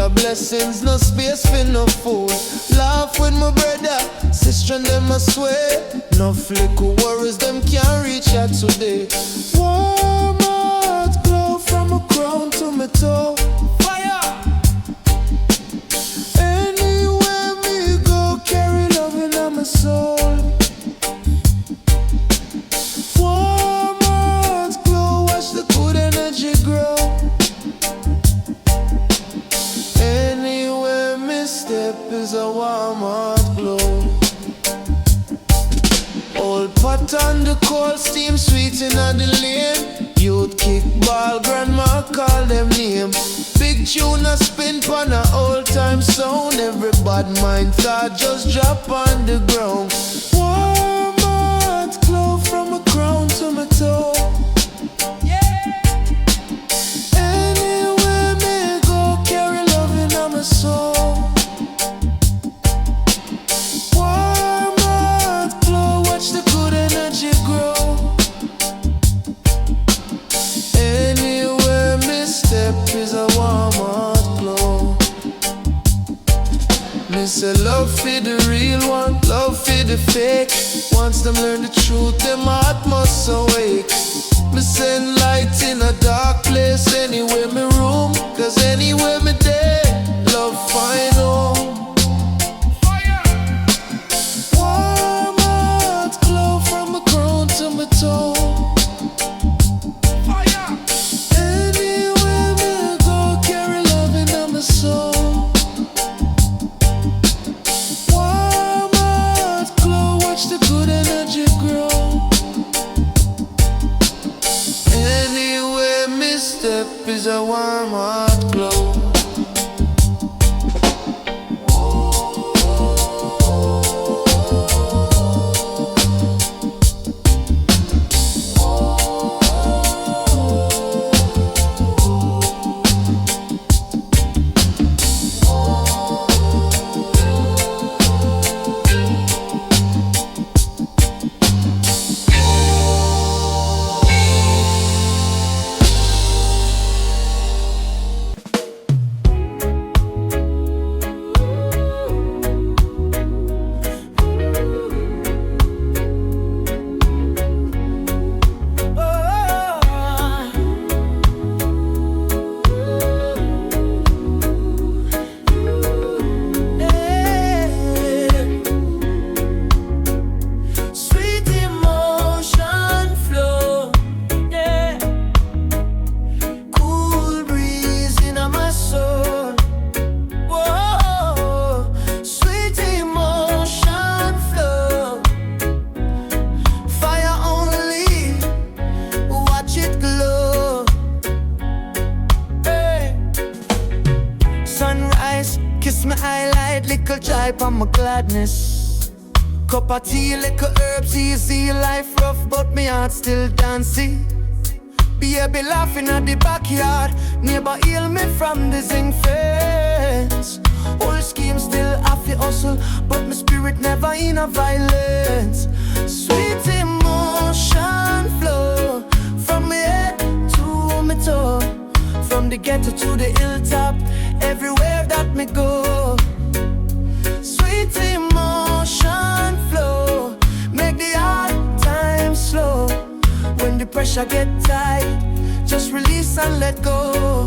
of blessings, no space for no fool. Laugh with my brother, sister and them I swear. No flicker worries, them can't reach out today. Warm heart glow from my crown to my toe. Fire! Anywhere me go, carry love in my soul. Warm heart glow, watch the good energy grow. Anywhere me step is a warm heart glow. Old pot on the cold, steam sweet in the lane. Youth kick ball, grandma call them name. Big tune a spin pon a old time sound. Every bad mind thought just drop on the ground. Warm heart glow from my crown to my toe. Anywhere me go, carry love in my soul. Is a warm heart glow. Me say love for the real one, love for the fake. Once them learn the truth, them heart must awake. Me send light in a dark place, anywhere me room, cause anywhere me there, love find home. Warm heart glow from my crown to my toe. Is a warm heart glow. My gladness, cup of tea, liquor, herbs, easy life rough, but me heart still dancing. Baby laughing at the backyard, neighbor heal me from the zinc fence. Old scheme still have to hustle, but my spirit never in a violence. Sweet emotion flow from my head to my toe, from the ghetto to the hilltop, everywhere that me go. Sweet emotion flow, make the hard times slow. When the pressure get tight, just release and let go.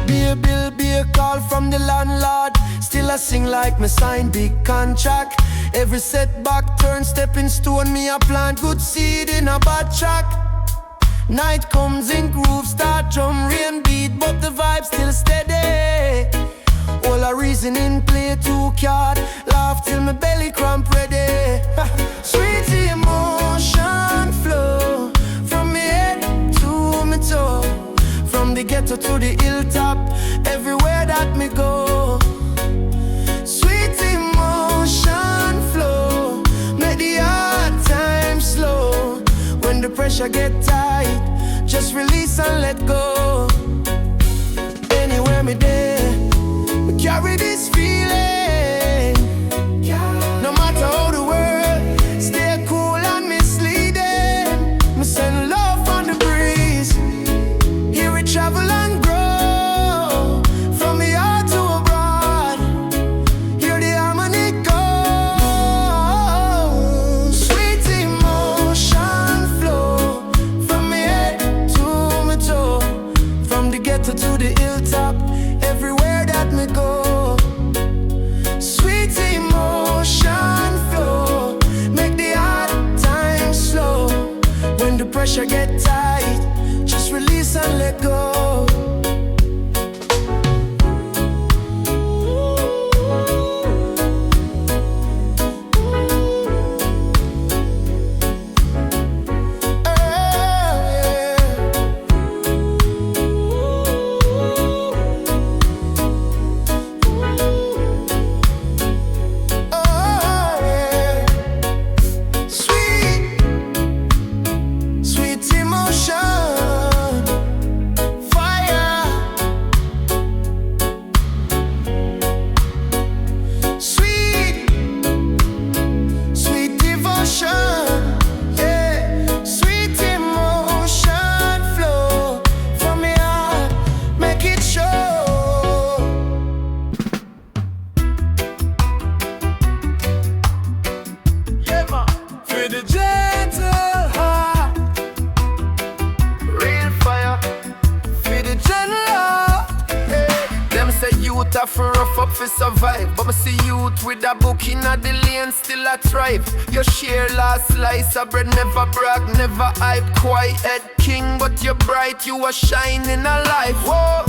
Be a bill, be a call from the landlord. Still I sing like me sign big contract. Every setback turn stepping stone. Me a plant good seed in a bad track. Night comes in groove, start drum, rain beat, but the vibe still steady. All a reason in play 2 card, laugh till my belly cramp ready. Sweet emotion flow from me head to my toe, from the ghetto to the hilltop, everywhere that me go. Sweet emotion flow, make the hard times slow. When the pressure get tight, just release and let go. Anywhere me there, carry this feeling. No matter how the world stay cool and misleading. Me send love on the breeze. Here we travel and grow. water to the hilltop, everywhere that me go. Sweet emotion flow, make the hard times slow. When the pressure get tight, just release and let go. For rough up for survive, but I see youth with a book in a the lane still a thrive. You share last slice of bread, never brag, never hype. Quiet king, but you're bright, you are shining a life. Whoa,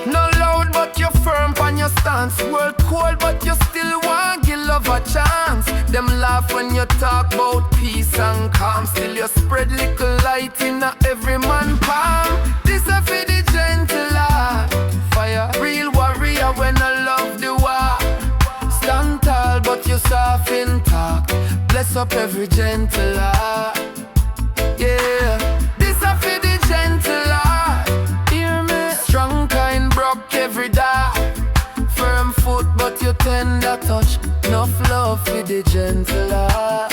no loud, but you're firm on your stance. World cold, but you still want give love a chance. Them laugh when you talk about peace and calm. Still you spread little light in a every man palm. This a for the gentle heart. Fire, real warrior when I love the war. Stand tall but you soft in talk. Bless up every gentle heart. Yeah, this a for the gentle heart. Hear me? Strong kind broke every dark. Firm foot but you tender touch. Enough love for the gentle heart.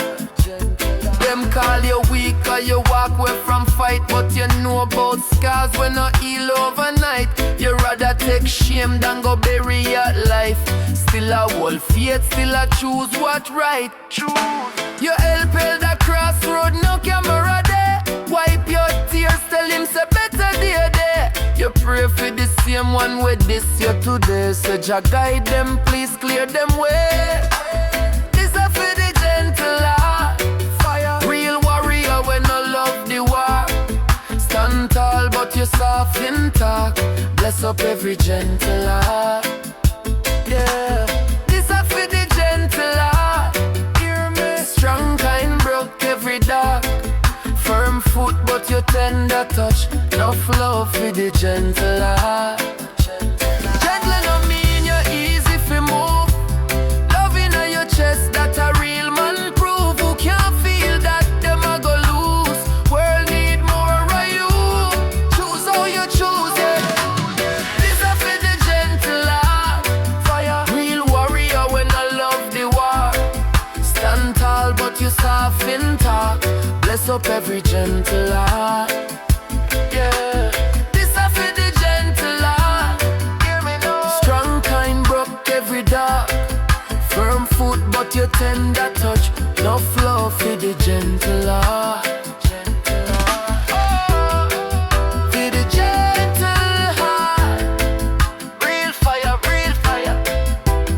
Them call you weak or you walk away from fight, but you know about scars when I heal overnight. You rather take shame than go bury your life. Still a wolf, yet still a choose what right. You help held the crossroad, no camera there. Wipe your tears, tell him say better day there. You pray for the same one with this you today. So Jah guide them, please clear them way. This a for the gentle heart. Fire, real warrior when I love the war. Stand tall but you soft in talk. Bless up every gentle heart. Yeah, this a for the gentle heart. Hear me? Strong kind broke every dark. Firm foot but you tender touch. Enough love for the gentle heart. Gentle no mean you easy for move. Loving on your chest that a real man prove. Who can't feel that them a go lose. World need more of you. Choose how you choose it. This a for the gentle heart. Fire, real warrior when I love the war. Stand tall but you soft in talk. Bless up every gentle heart. Yeah, this a for the gentle heart. Hear me now. Strong kind broke every dark. Firm foot but you tender touch. Enough love for the gentle heart. For the gentle heart. Real fire, real fire.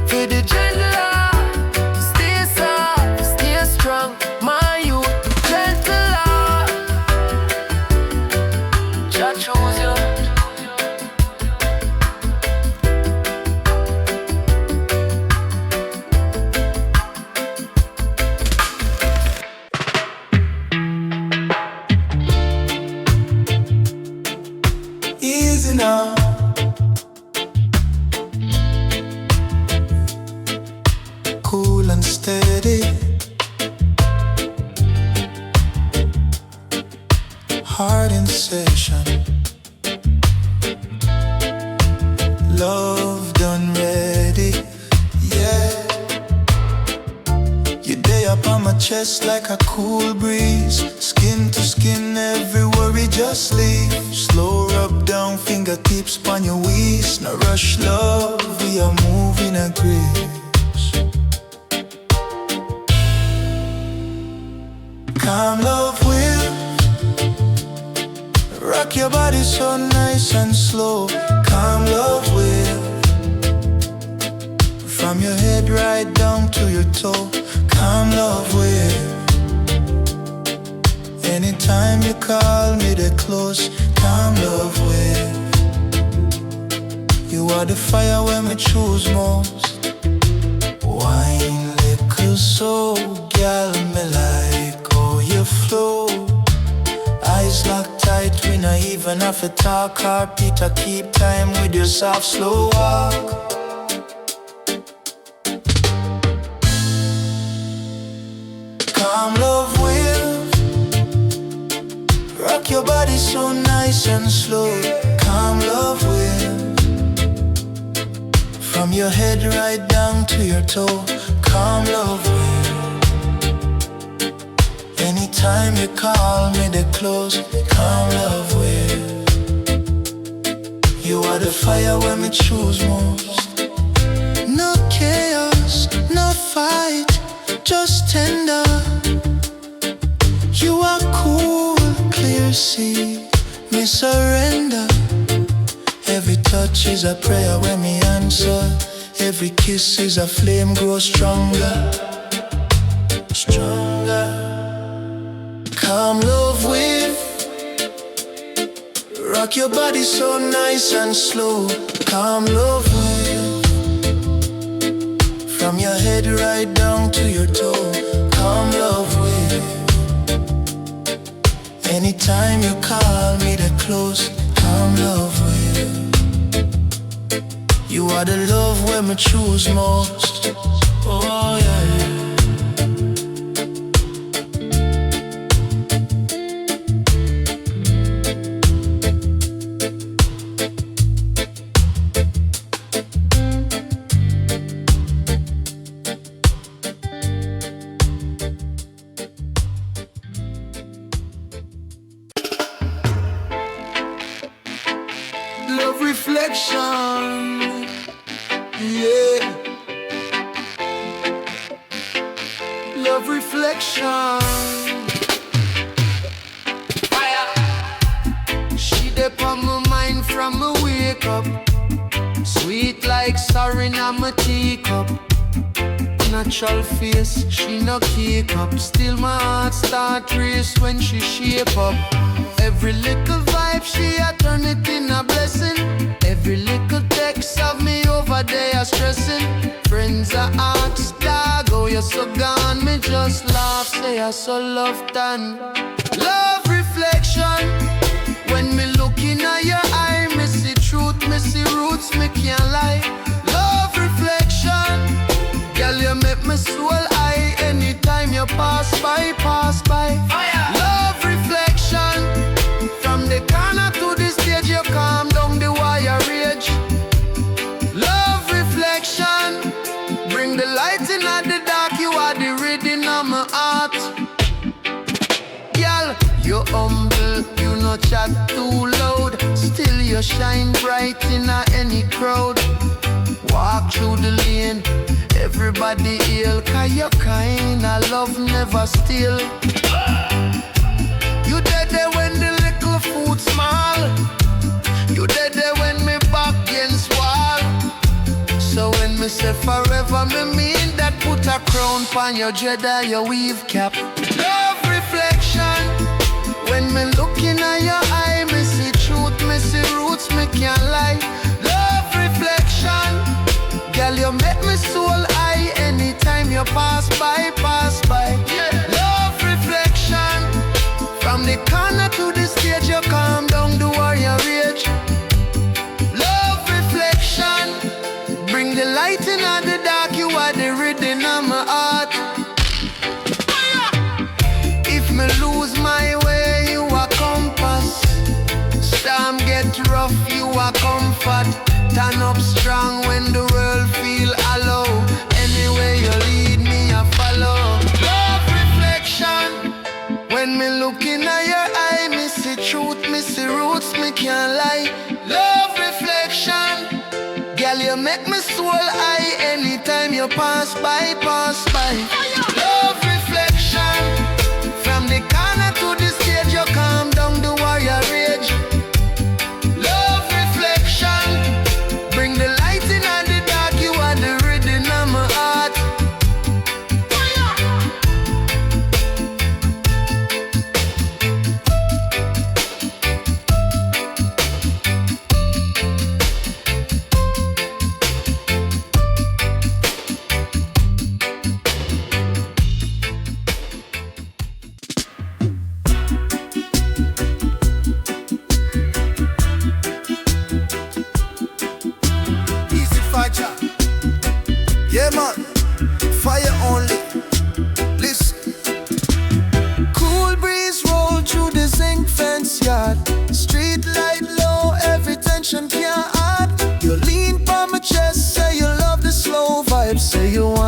For the gentle heart. Stay soft, stay strong. My youth, gentle heart. Jah choose you. Easy now. Cool and steady. Heart in session. Love done ready. Yeah. You day up on my chest like a cool breeze. Skin to skin, every worry just leave. Slow rub down, fingertips on your waist. No rush love, we are moving a grace. Calm love will rock your body so nice and slow. your toe. Calm love wave. Anytime you call me, they close. Calm love wave. You are the fire when we choose most. Wine liquor so, girl, me like how you flow. Eyes locked tight, we not even have to talk. Heartbeat, I keep time with your soft, slow walk. Calm love wave. Rock your body so nice and slow. Calm love wave. From your head right down to your toe. Calm love wave. Anytime you call me, they close. Calm love wave. You are the fire when we choose most. No chaos, no fight, just tender. You are cool, clear sea, me surrender. Every touch is a prayer when me answer. Every kiss is a flame, grow stronger. Stronger. Calm love wave. Rock your body so nice and slow. Calm love wave. From your head right down to your toe. Calm love wave. Anytime you call me, they close. Calm love wave. You are the love when we choose most. Oh yeah. Love reflection, yeah. Love reflection. Fire. She dep on my mind from my wake up. Sweet like sorry in my teacup. Natural face, she no kick up. Still my heart start race when she shape up. Every little vibe, she a turn it in a blessing. Every little text of me over there stressing. Friends are ask, dog, oh you're so gone. Me just laugh, say I so loved and love reflection. When me looking at your eye, me see truth, me see roots, me can't lie. Love reflection, girl you make me soul high. Anytime you pass by, pass by. Love reflection. From the corner to the stage, you calm down the wire rage. Love reflection. Bring the light in at the dark, you are the reading of my heart. Girl, you humble, you no chat too loud. Still you shine bright in any crowd. Walk through the lane, everybody hail. 'Cause you're kind, I love never steal. You dead there when the little food small. You dead there when me back against wall. So when me say forever, me mean that. Put a crown pon your Jedi, your weave cap. Love reflection. When me looking at your eye, me see truth, me see roots, me can't lie. Love reflection. Girl, you make me soul high. Anytime you pass by, pass by. Love reflection. From the corner to the stage, you calm down the warrior rage. Love reflection. Bring the light in at the dark, you are the rhythm of my heart. If me lose my way, you are compass. Storm get rough, you are comfort. Turn up strong when the world feel hollow. Anyway you lead me, I follow. Love reflection. When me looking at your eye, me see truth, me see roots, me can't lie. Love reflection. Girl, you make me soul high. Anytime you pass by, pass by. Love reflection. From the corner to the stage, you calm down the warrior rage. Love reflection. Bring the light in at the dark, you are the rhythm of my heart.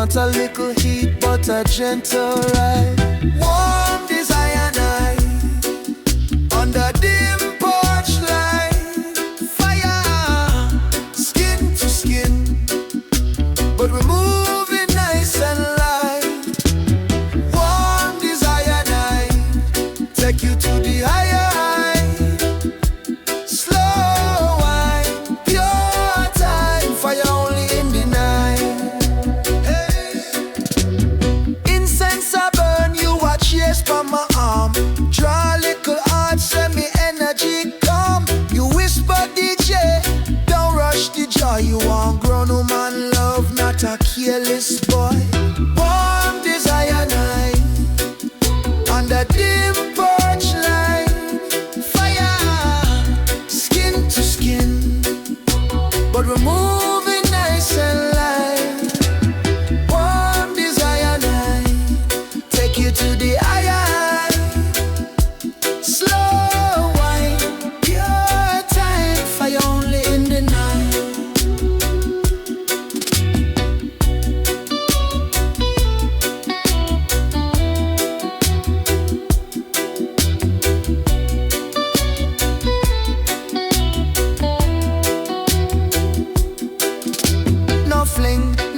want a little heat, but a gentle ride. Warm desire night under dim porch light. Fire, skin to skin, but we're moving nice and light. Warm desire night, take you to the higher height. Slow wine, pure time, fire only in the night. Hey. Incense I burn, you watch yes from my arm. Draw a little heart, send me energy come. You whisper DJ, don't rush the joy. You want grown woman love, not a careless boy. Warm desire night under dim porch light. Fire, skin to skin, but we're moving nice and light. Warm desire night, take you to the higher height. Slow wine, pure time, fire only in the night.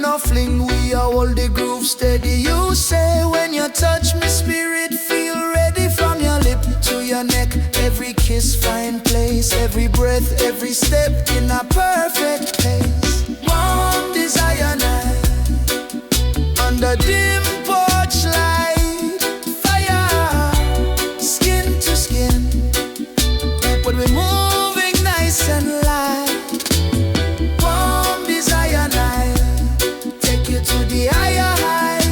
No fling, we are hold the groove steady. You say when you touch me, spirit feel ready. From your lip to your neck, every kiss find place. Every breath, every step in a perfect pace. Warm desire night under dim porch light. Fire, skin to skin, but we're moving nice and light. Warm desire night, take you to the higher height.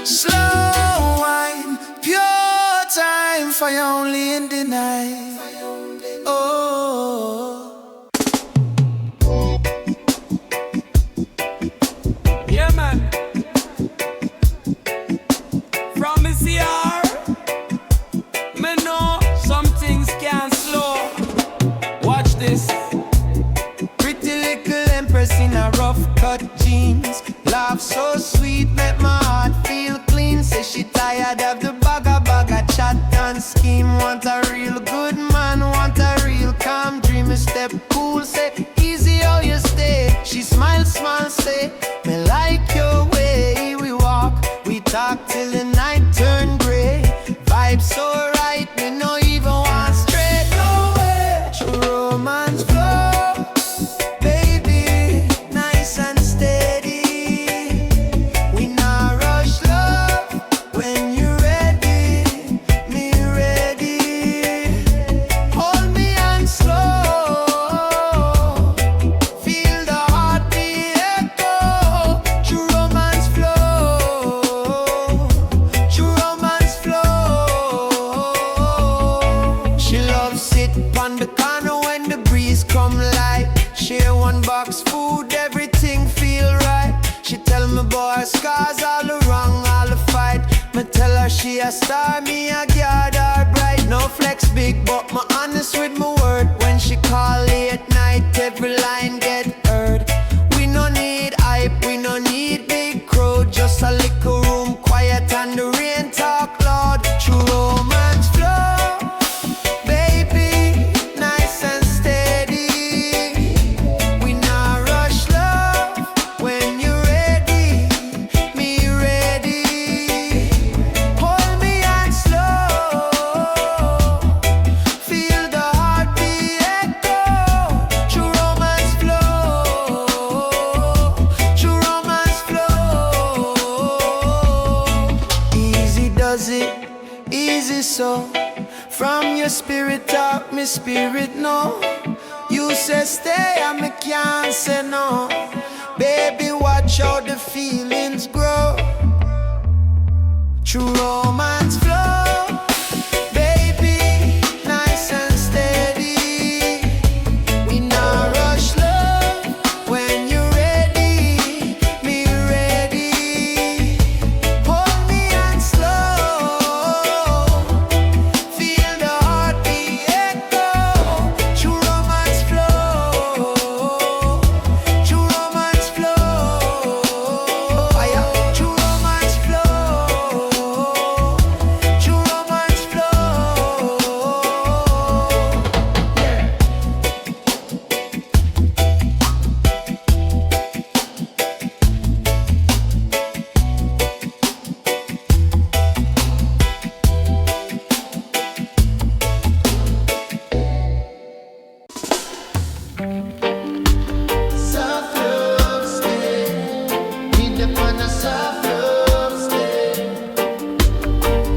Slow wine, pure time, fire only in the night. Oh, yeah, man. From me CR, me know some things can slow. Watch this. Pretty little empress in a rough cut jeans. Laugh so sweet, make my heart feel clean. Say she tired of the bagga chat and scheme. Want a real good man, want a real calm dream. A step cool, say easy how you stay. She smile, say me like your way. We walk, we talk till the night turn gray. Vibe so right, we no even want straight. No way, true romance flow. Baby, nice and steady. We not rush love. When you ready, me ready. Hold me and slow. Feel the heartbeat echo. True romance flow. True romance flow. She loves sit on the corner when the breeze come light. Share one box food, everything feel right. She tell me boy scars all the wrong, all the fight. Me tell her she a star, me a guard her bright. No flex big, but me honest with my word. When she call late night, every line get heard. We no need hype, we no need big crowd. Just a little room, quiet and the rain talk loud. True romance flow. Baby, nice and steady. We not rush love. When you ready, me ready. Hold me and slow. Feel the heartbeat echo. True romance flow. True romance flow. Easy does it, easy so. From your spirit talk, me spirit no. You say stay and me can't say no. Baby, watch how the feelings grow. True romance flow. Baby, nice and steady. We not rush love. When you ready, me ready. Hold me and slow. Feel the heartbeat echo. True romance flow. True romance flow. Soft love stay. Need them on a soft love stay.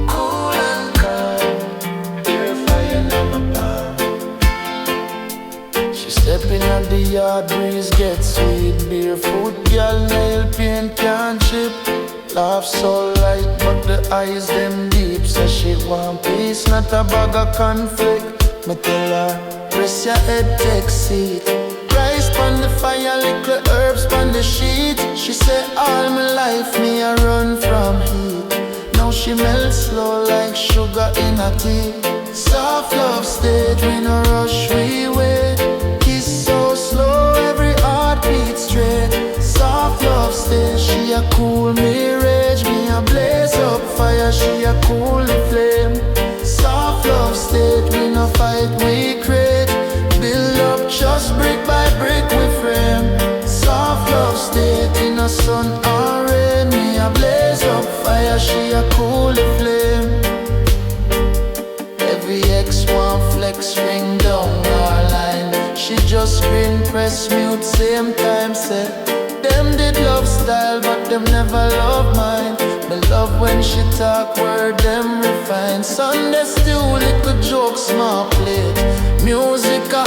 Cool and calm. Purifying on my palm. She stepping on the yard, breeze get sweet. Barefoot girl, nail paint can't chip. Laugh so light, but the eyes them deep. Say she want peace, not a bag of conflict. Me tell her, press your head, take seat. Rice pon the fire, little herbs pon the sheet. She say all my life me a run from heat. Now she melts slow like sugar in a tea. Soft love state, we no rush, we wait. Kiss so slow, every heartbeat straight. Soft love state, she a cool me rage. Me a blaze up fire, she a cool the flame. Soft love state, we no fight, we create. Build up just brick by brick we frame. Soft love state, in the sun or rain. Me a blaze up fire, she a cool the flame. Every ex one flex ring down our line. She just screen press mute same time say. Them did love style but them never love mine. Me love when she talk word them refine. Sunday still little jokes small plate. Music a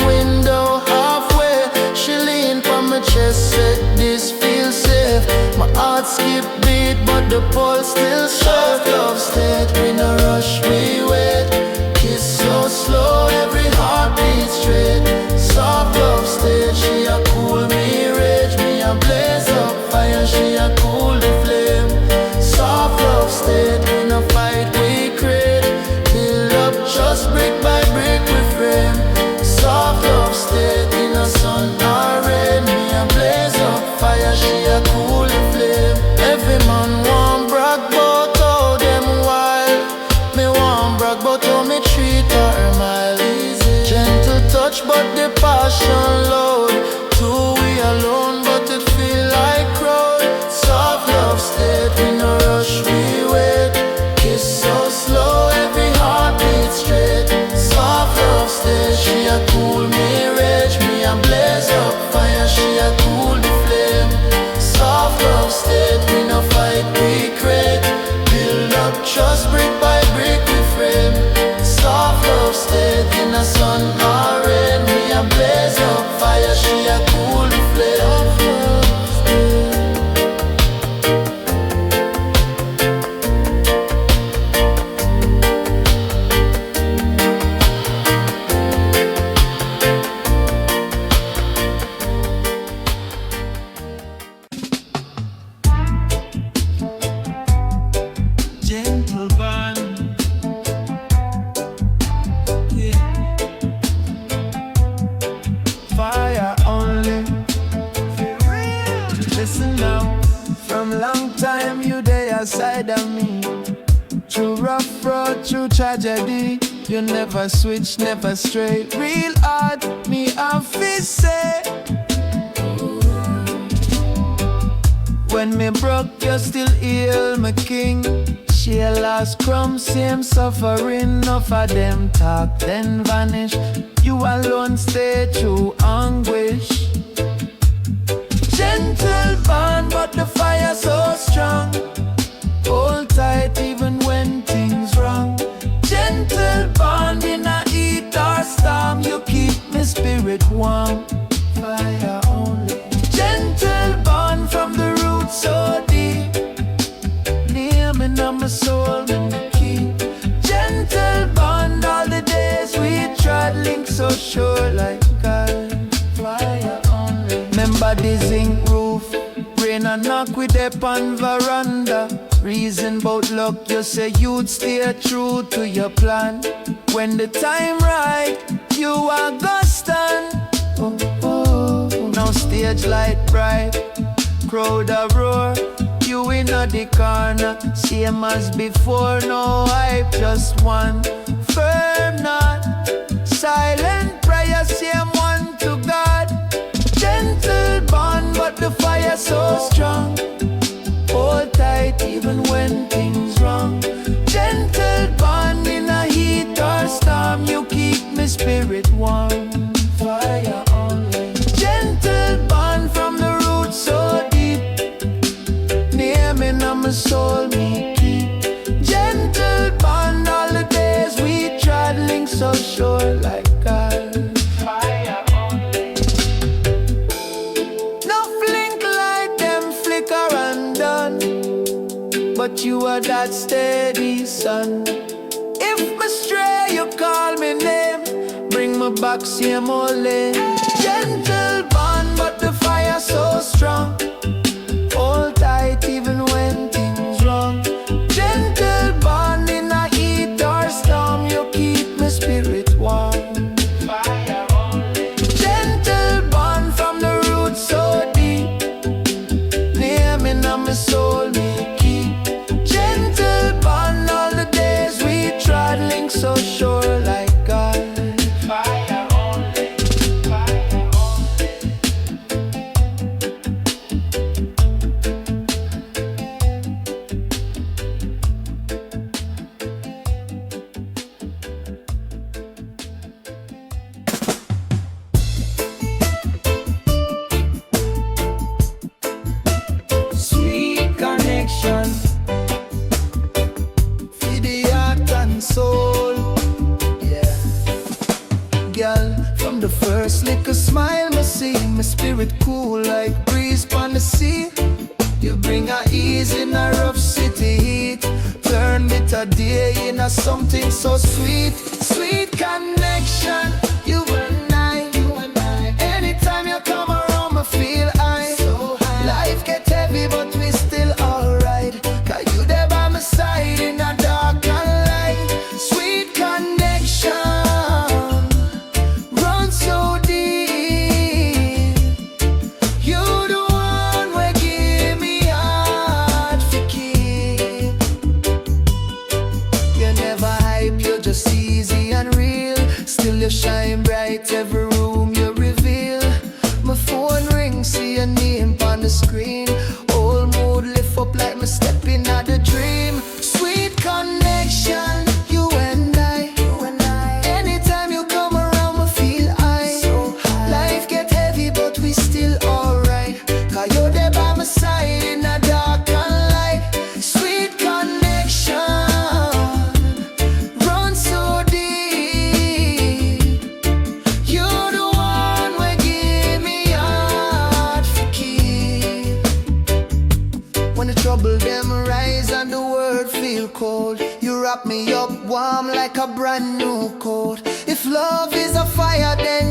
window halfway. She lean from my chest said this feels safe. My heart skip beat but the pulse still sharp. Love state we no rush we wait. Kiss so slow every heartbeat straight. Soft love state she a cool me rage. Me a blaze up fire she a cool the flame. Soft love state we no fight we create. Build up just brick by brick we frame. Soft love state in the sun or rain. Me a blaze up fire she a cool the flame. Every man want brag but how them wild. Me want brag but how me treat her mild. Gentle touch but the passion loud. Two we alone but it feel like crowd. Soft love state we no rush we wait. Kiss so slow every heartbeat straight. Soft love state she a cool me rage. Me a blaze up fire she a cool the flame. Soft love state we no fight we create. Build up trust brick by brick we frame. Soft love state in the sun or rain. Me a blaze up fire she a cool the flame. Gentle bond, yeah. Fire only. Listen now, from long time you there aside of me. Through rough road, through tragedy, you never switch, never stray. Real hard, me have to say. When me broke, you still heal me king. Share last crumb, same suffering. Enough of them talk, then vanish. You alone stay through anguish. Gentle bond, but the fire so strong. Hold tight even when things wrong. Gentle bond in a heat or storm. You keep me spirit warm. Fire only. Gentle bond from the roots so deep. Naming on my soul, me the key. Gentle bond all the days we tried. Link so sure like God. Fire only. Remember the zinc roof. Rain and knock with them on veranda. Reason about luck, you say you'd stay true to your plan. When the time right, you are gonna stand. Oh, oh, oh. Now stage light bright, crowd a roar. You in the corner, same as before. No hype, just one firm knot. Silent prayer, same one to God. Gentle bond, but the fire so strong. Hold tight even when things wrong. Gentle bond in a heat or storm. You keep me spirit warm. Fire on. stand. If me stray, you call me name, bring me back same old lane. Gentle bond, but the fire so strong. Hold tight even when things wrong. Gentle bond in a heat or storm, you keep my spirit warm. Fire only. Gentle bond from the roots so deep, naming on my soul me keep. Gentle bond all the days we tried, link so sure like God. Fire only, fire only. Sweet connection, for the heart and soul. Yeah, girl, from the first little smile me see, my spirit cool like breeze on the sea. You bring a ease in a rough city heat, turn bitter day into something so sweet. Sweet connection, you and I, you and I. Anytime you come around, me feel high. So high. Life get heavy, but we still alright. 'Cause you there by my side in a dark and light. Sweet connection, run so deep. You the one where give me heart for keep. You never hype, you're just easy and real. Still you shine bright every room you reveal. My phone rings, see your name on the screen. Old mood lift up like me stepping out the dream. Sweet connection, you and I, you and I. Anytime you come around, me feel high. So high. Life get heavy, but we still alright. 'Cause you're there by my side in a dark and light. Sweet connection, run so deep. You're the one where give me heart for keep. When the trouble them rise and the world feel cold, you wrap me up warm like a brand new coat. If love is a fire, then